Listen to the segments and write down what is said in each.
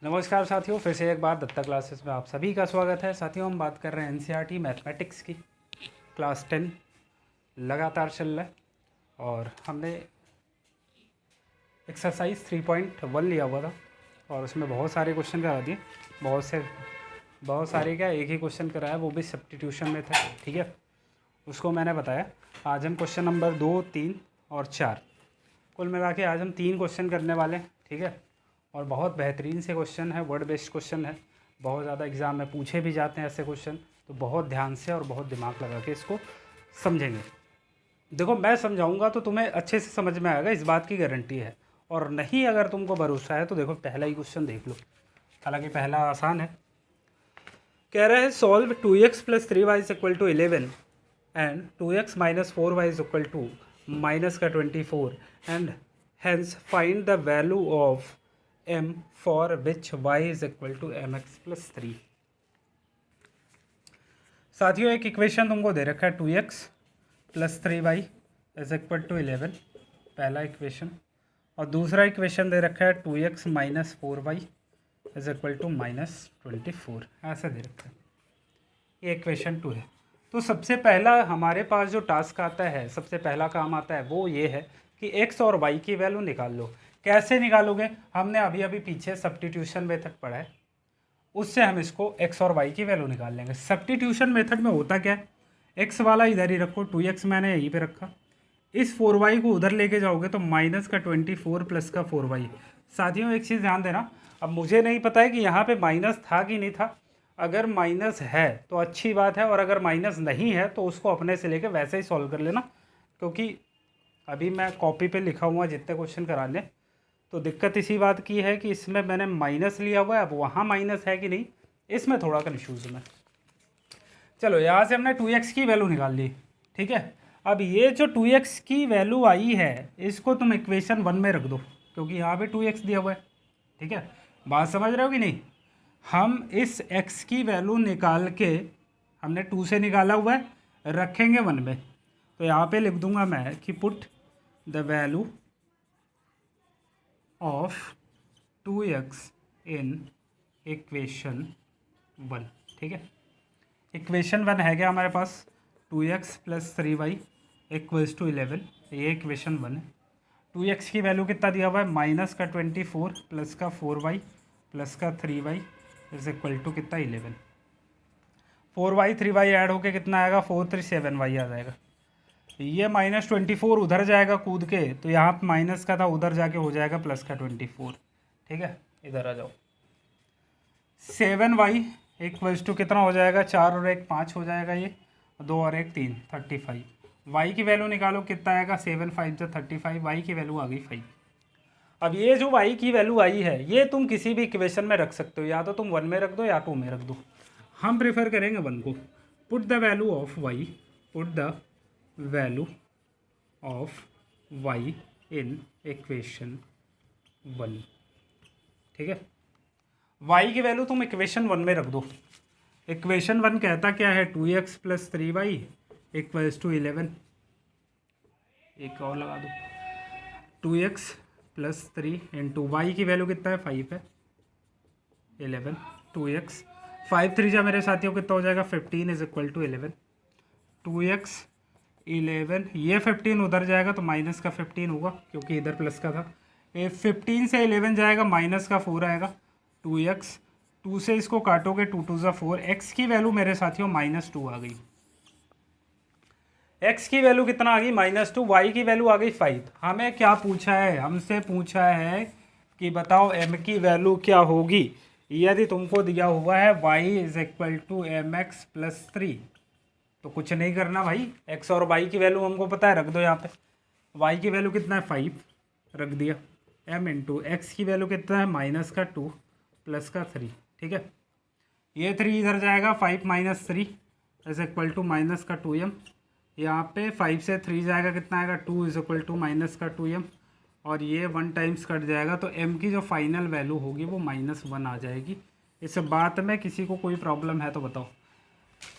नमस्कार साथियों, फिर से एक बार दत्ता क्लासेस में आप सभी का स्वागत है। साथियों, हम बात कर रहे हैं एनसीईआरटी मैथमेटिक्स की। क्लास 10 लगातार चल रहा है और हमने एक्सरसाइज 3.1 लिया हुआ था और उसमें बहुत सारे क्वेश्चन करा दिए। बहुत सारे क्या, एक ही क्वेश्चन कराया, वो भी सब्स्टिट्यूशन में था। ठीक है, उसको मैंने बताया। आज हम क्वेश्चन नंबर 2, 3 और 4 कुल मिला के आज हम 3 क्वेश्चन करने वाले हैं। ठीक है, और बहुत बेहतरीन से क्वेश्चन है, वर्ड बेस्ड क्वेश्चन है। बहुत ज़्यादा एग्ज़ाम में पूछे भी जाते हैं ऐसे क्वेश्चन, तो बहुत ध्यान से और बहुत दिमाग लगा के इसको समझेंगे। देखो, मैं समझाऊंगा तो तुम्हें अच्छे से समझ में आएगा, इस बात की गारंटी है। और नहीं, अगर तुमको भरोसा है तो देखो पहला ही क्वेश्चन देख लो। हालांकि पहला आसान है। कह रहा है solve 2x plus 3y is equal to 11 and 2x minus 4y is equal to minus का 24 and hence find the value of m for which y is equal to mx plus 3। साथियों, एक इक्वेशन तुमको दे रखा है 2x plus 3y is equal to 11, पहला equation. और दूसरा equation दे रखा है 2x minus 4y is equal to minus 24, ऐसा दे रखा है। ये इक्वेशन 2 है। तो सबसे पहला हमारे पास जो टास्क आता है, सबसे पहला काम आता है वो ये है कि x और y की वैल्यू निकाल लो। कैसे निकालोगे? हमने अभी अभी पीछे सब्स्टिट्यूशन मेथड पढ़ा है, उससे हम इसको x और y की वैल्यू निकाल लेंगे। सब्स्टिट्यूशन मेथड में होता क्या है, x वाला इधर ही रखो, 2x मैंने यहीं पे रखा, इस 4y को उधर लेके जाओगे तो माइनस का 24 प्लस का 4y। साथियों, एक चीज़ ध्यान देना, अब मुझे नहीं पता है कि यहाँ पे माइनस था कि नहीं था। अगर माइनस है तो अच्छी बात है, और अगर माइनस नहीं है तो उसको अपने से लेके वैसे ही सॉल्व कर लेना, क्योंकि अभी मैं कॉपी पे लिखा हुआ जितने क्वेश्चन कराने। तो दिक्कत इसी बात की है कि इसमें मैंने माइनस लिया हुआ है, अब वहाँ माइनस है कि नहीं, इसमें थोड़ा कन्फ्यूज हूँ मैं। चलो, यहाँ से हमने 2x की वैल्यू निकाल ली। ठीक है, अब ये जो 2x की वैल्यू आई है, इसको तुम इक्वेशन 1 में रख दो, क्योंकि यहाँ पे 2x दिया हुआ है। ठीक है, बात समझ रहे हो कि नहीं? हम इस x की वैल्यू निकाल के, हमने 2 से निकाला हुआ है, रखेंगे 1 में। तो यहाँ पे लिख दूंगा मैं कि put the value of 2x in equation 1। ठीक है, इक्वेशन 1 है क्या हमारे पास? 2x plus 3y equals to 11, ये इक्वेशन 1 है। 2x की वैल्यू कितना दिया हुआ है? माइनस का 24 प्लस का 4y प्लस का 3y इज इक्वल टू कितना? 11। 4y 3y ऐड होके कितना आएगा? 437y आ जाएगा। ये माइनस 24 उधर जाएगा कूद के, तो यहाँ पे माइनस का था, उधर जाके हो जाएगा प्लस का 24। ठीक है, इधर आ जाओ। 7y इक्वल्स टू कितना हो जाएगा? 4 और 1 5 हो जाएगा, ये 2 और 1 3, 35। y की वैल्यू निकालो, कितना आएगा? 7 5 से 35, y की वैल्यू आ गई 5। अब ये जो y की वैल्यू आई है, ये तुम किसी भी इक्वेशन में रख सकते हो, या तो तुम 1 में रख दो या 2 में रख दो। हम प्रेफर करेंगे 1 को। Put the value of y, put the value of y in equation 1। ठीक है, y की वैल्यू तुम इक्वेशन 1 में रख दो। इक्वेशन 1 कहता क्या है? 2x plus 3y equals to 11। एक और लगा दो, 2x प्लस 3 इंटू वाई की वैल्यू कितना है? 5 है, 11। 2x 5 3 जा मेरे साथियों कितना हो जाएगा? 15 इज इक्वल टू 11। 2x 11, ये 15 उधर जाएगा तो माइनस का 15 होगा, क्योंकि इधर प्लस का था। ये 15 से 11 जाएगा, माइनस का 4 आएगा। 2x 2 से इसको काटोगे, 2 2 ज़ा 4। x की वैल्यू मेरे साथियों -2 आ गई। x की वैल्यू कितना आ गई? -2। y की वैल्यू आ गई 5। हमें क्या पूछा है? हमसे पूछा है कि बताओ m की वैल्यू क्या होगी यदि तुमको दिया हुआ है y is equal to mx plus 3। तो कुछ नहीं करना भाई, x और y की वैल्यू हमको पता है, रख दो यहाँ पे। y की वैल्यू कितना है? 5 रख दिया। m इंटू एक्स की वैल्यू कितना है? माइनस का 2 प्लस का 3। ठीक है, ये 3 इधर जाएगा, 5 minus 3 is equal to minus का 2m। यहाँ पे 5 से 3 जाएगा, कितना आएगा? 2 इज इक्वल टू माइनस का 2m, और ये 1 टाइम्स कट जाएगा, तो m की जो फाइनल वैल्यू होगी वो -1 आ जाएगी। इस बात में किसी को कोई प्रॉब्लम है तो बताओ।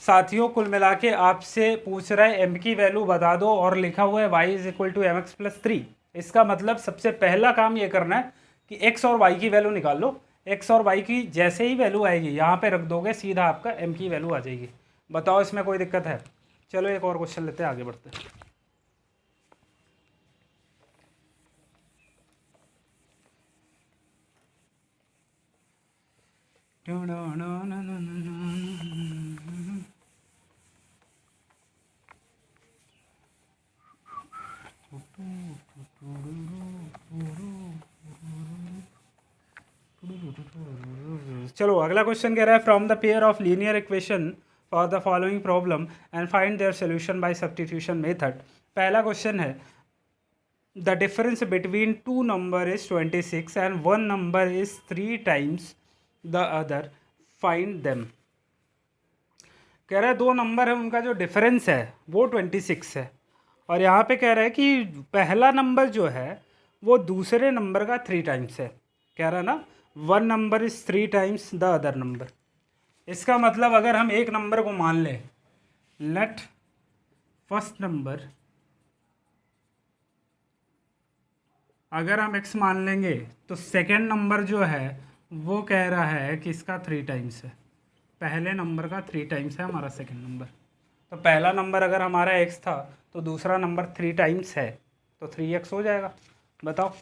साथियों, कुल मिला के आपसे पूछ रहा है m की वैल्यू बता दो, और लिखा हुआ है y is equal to mx plus 3। इसका मतलब सबसे पहला काम ये करना है कि x और y की वैल्यू निकाल लो। एक्स और वाई की जैसे ही वैल्यू आएगी यहाँ पे रख दोगे, सीधा आपका एम की वैल्यू आ जाएगी। बताओ इसमें कोई दिक्कत है? चलो एक और क्वेश्चन लेते हैं, आगे बढ़ते हैं। चलो अगला क्वेश्चन कह रहा है from the pair of linear equation for the following problem and find their solution by substitution method. पहला क्वेश्चन है the difference between two number is 26 and one number is 3 times the other, find them. कह रहा है दो number है, उनका जो difference है वो 26 है, और यहाँ पे कह रहा है कि पहला नंबर जो है वो दूसरे नंबर का 3 टाइम्स है। कह रहा है ना one number is 3 times the other number. इसका मतलब अगर हम एक नंबर को मान लें, लेट फर्स्ट नंबर, अगर हम x मान लेंगे तो सेकेंड नंबर जो है वो कह रहा है कि इसका 3 टाइम्स है, पहले नंबर का 3 टाइम्स है हमारा सेकेंड नंबर। तो पहला नंबर अगर हमारा x था तो दूसरा नंबर 3 टाइम्स है, तो 3x हो जाएगा। बताओ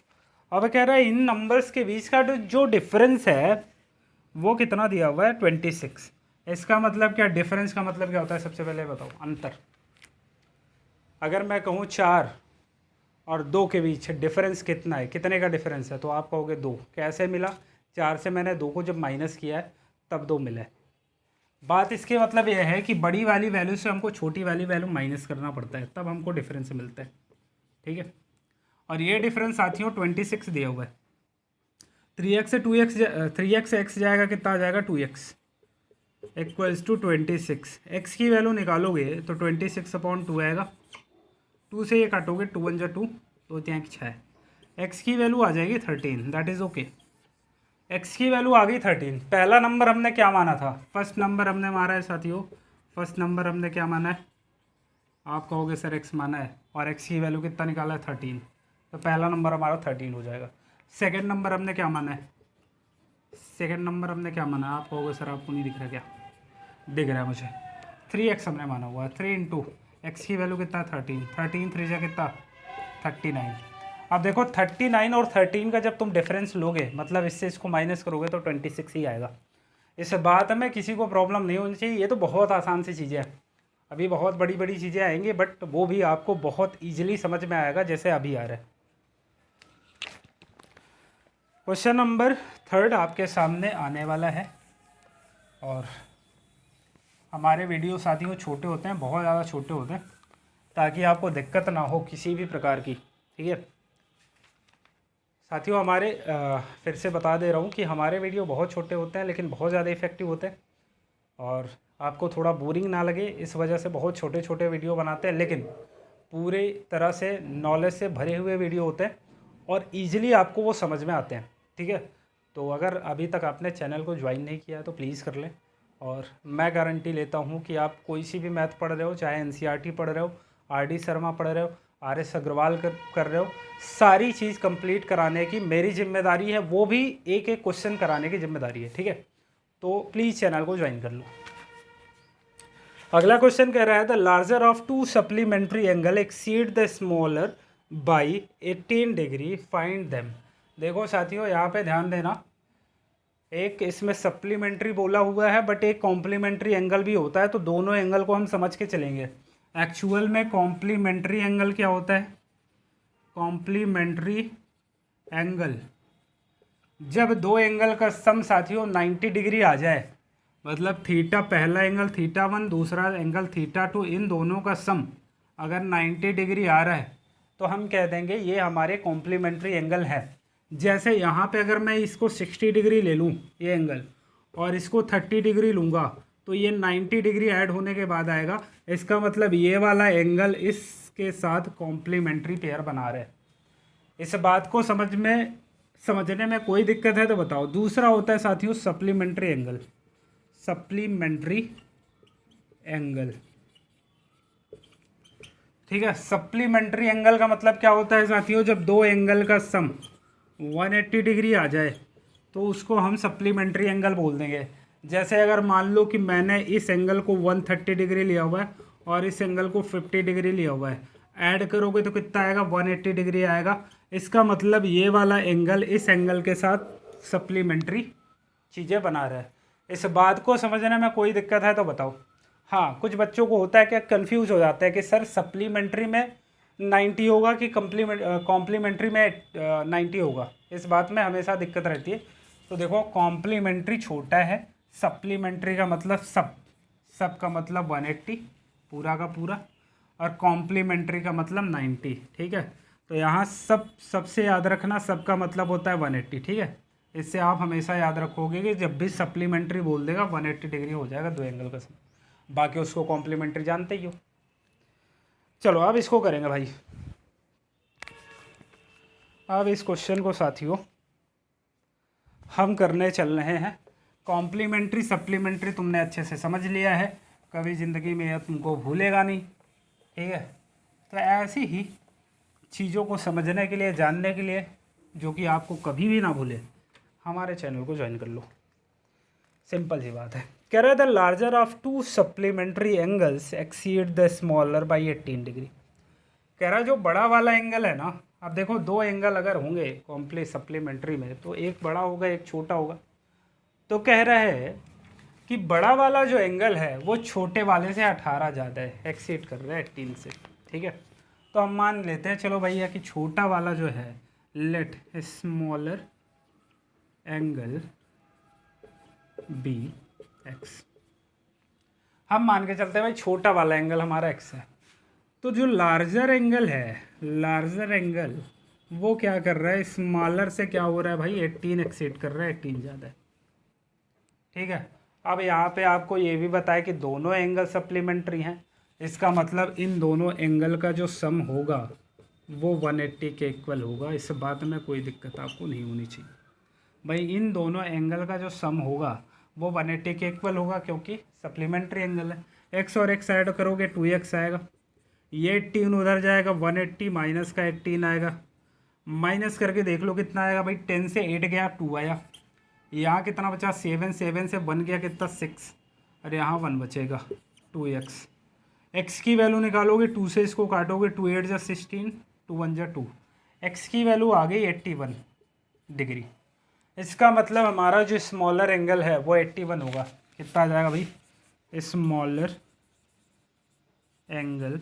अब कह रहा है इन नंबर्स के बीच का जो डिफरेंस है वो कितना दिया हुआ है 26। इसका मतलब क्या, डिफरेंस का मतलब क्या होता है? सबसे पहले बताओ अंतर। अगर मैं कहूँ 4 और 2 के बीच डिफरेंस कितना है, कितने का डिफरेंस है, तो आप कहोगे 2। कैसे मिला? 4 से मैंने 2 को जब माइनस किया है तब 2 मिला है। बात इसके मतलब यह है कि बड़ी वाली वैल्यू से हमको छोटी वाली वैल्यू माइनस करना पड़ता है, तब हमको डिफरेंस मिलता है। ठीक है, और ये डिफरेंस साथियों 26 दिया हुआ है। 3x से 2x 3x से x जाएगा, कितना आ जाएगा 2x इक्वल्स टू 26। x की वैल्यू निकालोगे तो 26/2 आएगा। 2 से ये काटोगे, 2 1 जा 2, 2 3 6, x की वैल्यू आ जाएगी 13। That is okay. x की वैल्यू आ गई 13। पहला नंबर हमने क्या माना था? फर्स्ट नंबर हमने मारा है साथियों, फर्स्ट नंबर हमने क्या माना है? आप कहोगे सर x माना है, और x की वैल्यू कितना निकाला है 13, तो पहला नंबर हमारा 13 हो जाएगा। सेकेंड नंबर हमने क्या माना है? सेकेंड नंबर हमने क्या माना है? आप कहोगे सर आपको नहीं दिख रहा क्या? दिख रहा है मुझे। 3x हमने माना हुआ है, 3 इंटू एक्स की वैल्यू कितना? 13, 13 3 जा कितना? 39। अब देखो 39 और 13 का जब तुम डिफरेंस लोगे, मतलब इससे इसको माइनस करोगे तो 26 ही आएगा। इस बात में किसी को प्रॉब्लम नहीं होनी चाहिए। ये तो बहुत आसान सी चीज़ें हैं, अभी बहुत बड़ी बड़ी चीज़ें आएंगी, बट वो भी आपको बहुत ईजिली समझ में आएगा जैसे अभी आ रहा है। क्वेश्चन नंबर 3 आपके सामने आने वाला है, और हमारे वीडियो साथियों छोटे होते हैं, बहुत ज़्यादा छोटे होते हैं, ताकि आपको दिक्कत ना हो किसी भी प्रकार की। ठीक है साथियों, हमारे फिर से बता दे रहा हूँ कि हमारे वीडियो बहुत छोटे होते हैं लेकिन बहुत ज़्यादा इफ़ेक्टिव होते हैं, और आपको थोड़ा बोरिंग ना लगे इस वजह से बहुत छोटे छोटे वीडियो बनाते हैं, लेकिन पूरे तरह से नॉलेज से भरे हुए वीडियो होते हैं और ईजिली आपको वो समझ में आते हैं। ठीक है, तो अगर अभी तक आपने चैनल को ज्वाइन नहीं किया है तो प्लीज़ कर लें, और मैं गारंटी लेता हूँ कि आप कोई सी भी मैथ पढ़ रहे हो, चाहे एनसीईआरटी पढ़ रहे हो, आरडी शर्मा पढ़ रहे हो, आरएस अग्रवाल कर रहे हो, सारी चीज़ कंप्लीट कराने की मेरी जिम्मेदारी है, वो भी एक एक क्वेश्चन कराने की जिम्मेदारी है। ठीक है, तो प्लीज़ चैनल को ज्वाइन कर लो। अगला क्वेश्चन कह रहा है the larger of 2 supplementary angle exceed the smaller by 18 degree, find them. देखो साथियों यहाँ पे ध्यान देना, एक इसमें सप्लीमेंट्री बोला हुआ है बट एक कॉम्प्लीमेंट्री एंगल भी होता है, तो दोनों एंगल को हम समझ के चलेंगे। एक्चुअल में कॉम्प्लीमेंट्री एंगल क्या होता है? कॉम्प्लीमेंट्री एंगल जब दो एंगल का सम साथियों 90 डिग्री आ जाए, मतलब थीटा पहला एंगल θ1, दूसरा एंगल θ2, इन दोनों का सम अगर 90 डिग्री आ रहा है तो हम कह देंगे ये हमारे कॉम्प्लीमेंट्री एंगल है। जैसे यहाँ पे अगर मैं इसको 60 डिग्री ले लूँ ये एंगल, और इसको 30 डिग्री लूँगा, तो ये 90 डिग्री ऐड होने के बाद आएगा। इसका मतलब ये वाला एंगल इसके साथ कॉम्प्लीमेंट्री पेयर बना रहे। इस बात को समझने में कोई दिक्कत है तो बताओ। दूसरा होता है साथियों सप्लीमेंट्री एंगल। सप्लीमेंट्री एंगल, ठीक है, सप्लीमेंट्री एंगल का मतलब क्या होता है साथियों? जब दो एंगल का सम 180 डिग्री आ जाए तो उसको हम सप्लीमेंट्री एंगल बोल देंगे। जैसे अगर मान लो कि मैंने इस एंगल को 130 डिग्री लिया हुआ है और इस एंगल को 50 डिग्री लिया हुआ है, ऐड करोगे तो कितना आएगा, 180 डिग्री आएगा। इसका मतलब ये वाला एंगल इस एंगल के साथ सप्लीमेंट्री चीज़ें बना रहा है। इस बात को समझने में कोई दिक्कत है तो बताओ। हाँ, कुछ बच्चों को होता है कि कंफ्यूज हो जाता है कि सर सप्लीमेंट्री में 90 होगा कि कॉम्प्लीमेंट्री में 90 होगा। इस बात में हमेशा दिक्कत रहती है। तो देखो, कॉम्प्लीमेंट्री छोटा है, सप्लीमेंट्री का मतलब सब का मतलब 180 पूरा का पूरा, और कॉम्प्लीमेंट्री का मतलब 90। ठीक है, तो यहाँ सबसे याद रखना, सब का मतलब होता है 180। ठीक है, इससे आप हमेशा याद रखोगे कि जब भी सप्लीमेंट्री बोल देगा 180 डिग्री हो जाएगा दो एंगल का सम। बाकी उसको कॉम्प्लीमेंट्री जानते ही हो। चलो अब इसको करेंगे भाई। अब इस क्वेश्चन को साथियों हम करने चल रहे हैं। कॉम्प्लीमेंट्री सप्लीमेंट्री तुमने अच्छे से समझ लिया है, कभी ज़िंदगी में यह तुमको भूलेगा नहीं। ठीक है, तो ऐसी ही चीज़ों को समझने के लिए, जानने के लिए, जो कि आपको कभी भी ना भूले, हमारे चैनल को ज्वाइन कर लो। सिंपल सी बात है। कह रहा है the larger of to supplementary angles exceed the smaller by 18 degree. कह रहा है जो बड़ा वाला एंगल है ना, अब देखो दो एंगल अगर होंगे कॉम्प्ली सप्लीमेंट्री में तो एक बड़ा होगा एक छोटा होगा। तो कह रहा है कि बड़ा वाला जो एंगल है वो छोटे वाले से 18 ज़्यादा है, एक्सीड कर रहा है 18 से। ठीक है, तो हम मान लेते हैं, चलो भैया, कि छोटा वाला जो है, let smaller angle be x. हम मान के चलते हैं भाई छोटा वाला एंगल हमारा एक्स है। तो जो लार्जर एंगल है, लार्जर एंगल वो क्या कर रहा है, स्मॉलर से क्या हो रहा है भाई, 18 एक्सीड कर रहा है, 18 ज़्यादा है। ठीक है, अब यहाँ पे आपको ये भी बताया कि दोनों एंगल सप्लीमेंट्री हैं। इसका मतलब इन दोनों एंगल का जो सम होगा वो 180 के इक्वल होगा। इस बात में कोई दिक्कत आपको नहीं होनी चाहिए भाई। इन दोनों एंगल का जो सम होगा वो 180 के इक्वल होगा, क्योंकि सप्लीमेंट्री एंगल है। एक्स और एक्स ऐड करोगे 2x आएगा, ये 18 उधर जाएगा, 180 माइनस का 18 आएगा। माइनस करके देख लो कितना आएगा भाई, 10 से 8 गया 2 आया। यहाँ कितना बचा, 7, 7 से 1 गया कितना, 6, और यहाँ 1 बचेगा 2x। x की वैल्यू निकालोगे, 2 से इसको काटोगे, 2 8 जा 16, 2 1 जा 2। x की वैल्यू आ गई 81 डिग्री। इसका मतलब हमारा जो स्मॉलर एंगल है वो 81 होगा। कितना आ जाएगा भाई, smaller angle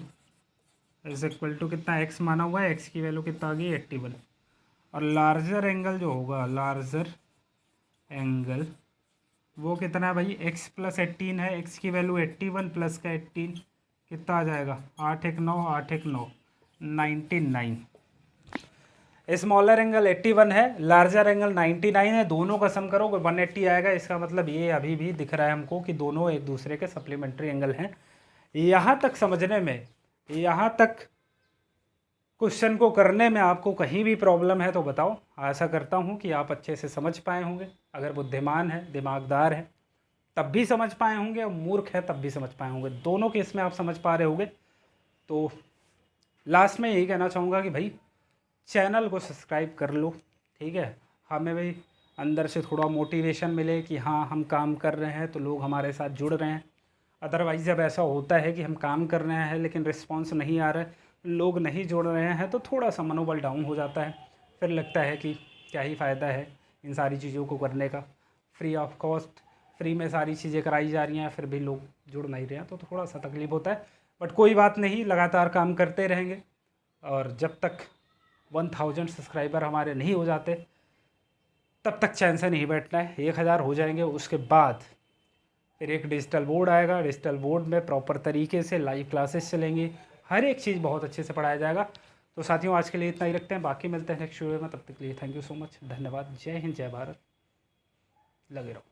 is equal to कितना, x माना हुआ है, x की वैल्यू कितना आ गई 81। और लार्जर एंगल जो होगा, लार्जर एंगल वो कितना है भाई, x प्लस 18 है, x की वैल्यू 81 प्लस का 18 कितना आ जाएगा, 8 1 9, 8 1 9, 99। स्मॉलर एंगल 81 है, लार्जर एंगल 99 है, दोनों का सम करो 180 आएगा। इसका मतलब ये अभी भी दिख रहा है हमको कि दोनों एक दूसरे के सप्लीमेंट्री एंगल हैं। यहाँ तक समझने में, यहाँ तक क्वेश्चन को करने में आपको कहीं भी प्रॉब्लम है तो बताओ। आशा करता हूँ कि आप अच्छे से समझ पाए होंगे। अगर बुद्धिमान है, दिमागदार है, तब भी समझ पाए होंगे, और मूर्ख है तब भी समझ पाए होंगे। दोनों केस में आप समझ पा रहे होंगे। तो लास्ट में यही कहना चाहूँगा कि भाई चैनल को सब्सक्राइब कर लो। ठीक है, हमें भी अंदर से थोड़ा मोटिवेशन मिले कि हाँ हम काम कर रहे हैं तो लोग हमारे साथ जुड़ रहे हैं। अदरवाइज़ जब ऐसा होता है कि हम काम कर रहे हैं लेकिन रिस्पांस नहीं आ रहा है, लोग नहीं जुड़ रहे हैं, तो थोड़ा सा मनोबल डाउन हो जाता है। फिर लगता है कि क्या ही फ़ायदा है इन सारी चीज़ों को करने का। फ्री ऑफ कॉस्ट, फ्री में सारी चीज़ें कराई जा रही हैं, फिर भी लोग जुड़ नहीं रहे हैं, तो थोड़ा सा तकलीफ़ होता है। बट कोई बात नहीं, लगातार काम करते रहेंगे। और जब तक 1000 सब्सक्राइबर हमारे नहीं हो जाते तब तक चैन से नहीं बैठना है। 1000 हो जाएंगे, उसके बाद फिर एक डिजिटल बोर्ड आएगा। डिजिटल बोर्ड में प्रॉपर तरीके से लाइव क्लासेस चलेंगी, हर एक चीज़ बहुत अच्छे से पढ़ाया जाएगा। तो साथियों आज के लिए इतना ही रखते हैं, बाकी मिलते हैं नेक्स्ट वीडियो में। तब तक के लिए थैंक यू सो मच, धन्यवाद। जय हिंद, जय भारत, लगे रहो।